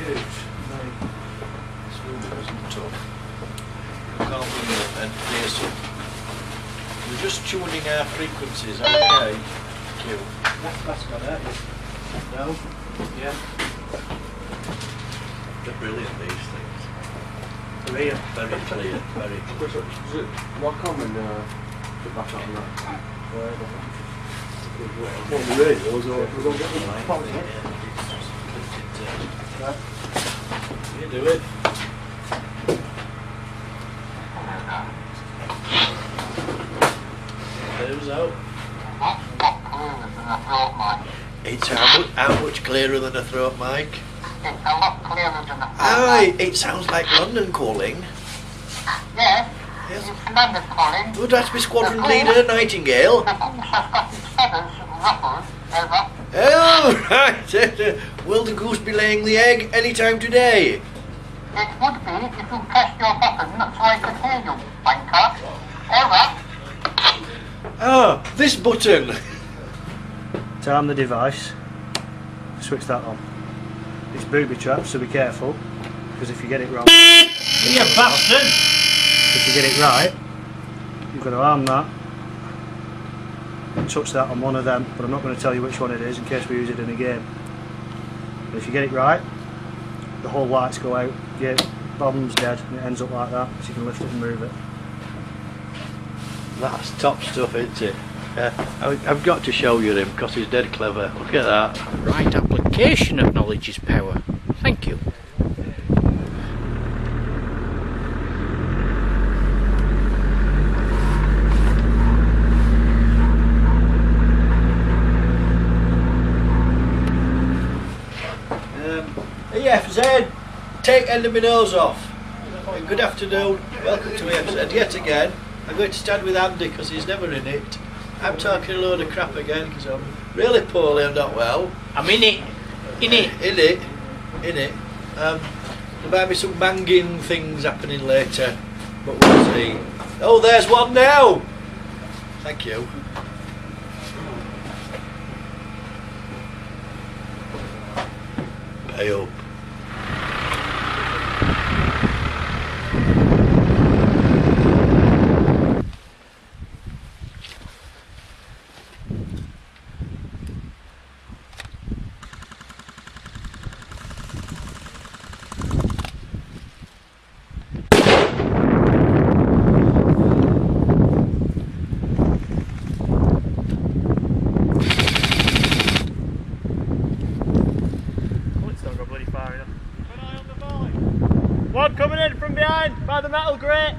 huge. This wasn't tough. Calm and fearsome. We're just tuning our frequencies, okay? Thank you. That's got it. No? Yeah. They're brilliant, these things. Clear. Very clear, very clear. Rock on and the back on that. What the radios or we're going to get them popped in? You do it. Who's out? It's how much clearer than a throat mic? It's a lot clearer than a Aye, it sounds like London calling. Yes, Yes. it's London calling. Would that be Squadron Leader Nightingale? The goose has got its feathers ruffled, over. Oh, right. Will the goose be laying the egg any time today? It would be if you pressed your button so I could hear you, wanker. Over. Ah, this button. To arm the device, switch that on. It's booby trapped, so be careful, because if you get it wrong, You bastard! if you get it right, you've got to arm that and touch that on one of them, but I'm not going to tell you which one it is in case we use it in a game. But if you get it right, the whole lights go out, your bomb's dead, and it ends up like that, so you can lift it and move it. That's top stuff, isn't it? I've got to show you him because he's dead clever. Look at that. Right application of knowledge is power. Thank you. EFZ, take end of my nose off. Good afternoon, welcome to EFZ yet again. I'm going to stand with Andy because he's never in it. I'm talking a load of crap again because I'm really poorly, I'm not well. I'm in it. In it. In it. There might be some banging things happening later, but we'll see. Oh, there's one now! Thank you. Pay up. One coming in from behind by the metal grate.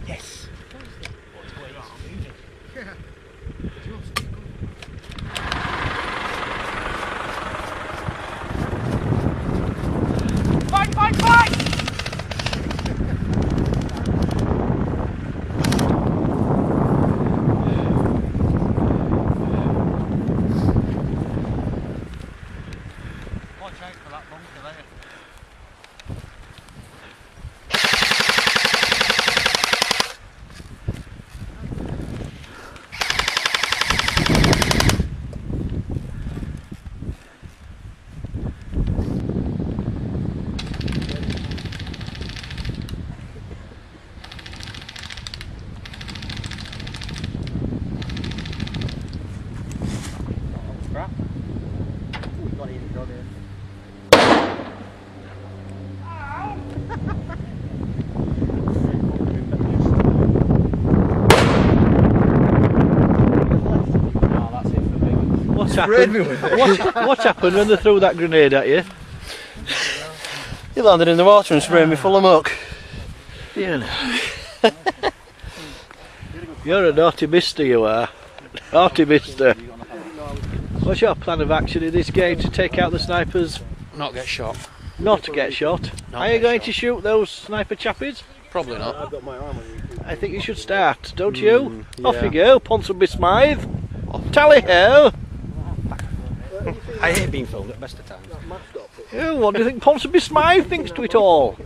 Yes. Fight, fight, fight! Watch out for that bunker there. Crap. Oh, we got it in the here. What's happened? What's happened when they threw that grenade at you? He landed in the water and sprayed me full of muck. Yeah. You're a naughty mister, you are. Naughty mister. What's your plan of action in this game to take out the snipers? Not get shot. Not to get shot. Are you going to shoot those sniper chappies? Probably not. I've got my arm on you. I think you should start, don't you? yeah. Off you go, Ponsonby Smythe. Tally ho! I hate being filmed at best of times. Oh, what do you think Ponsonby Smythe thinks to it all?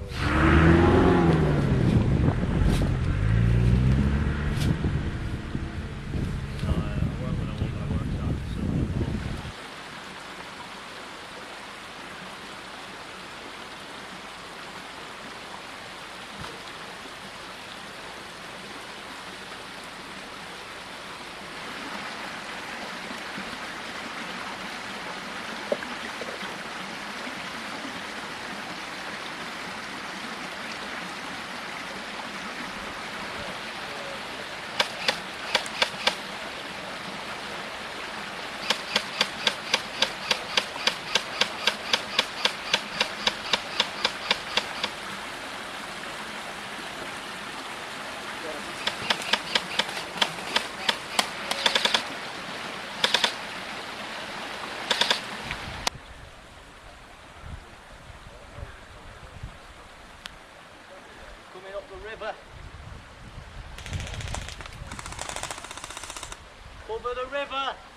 over the river.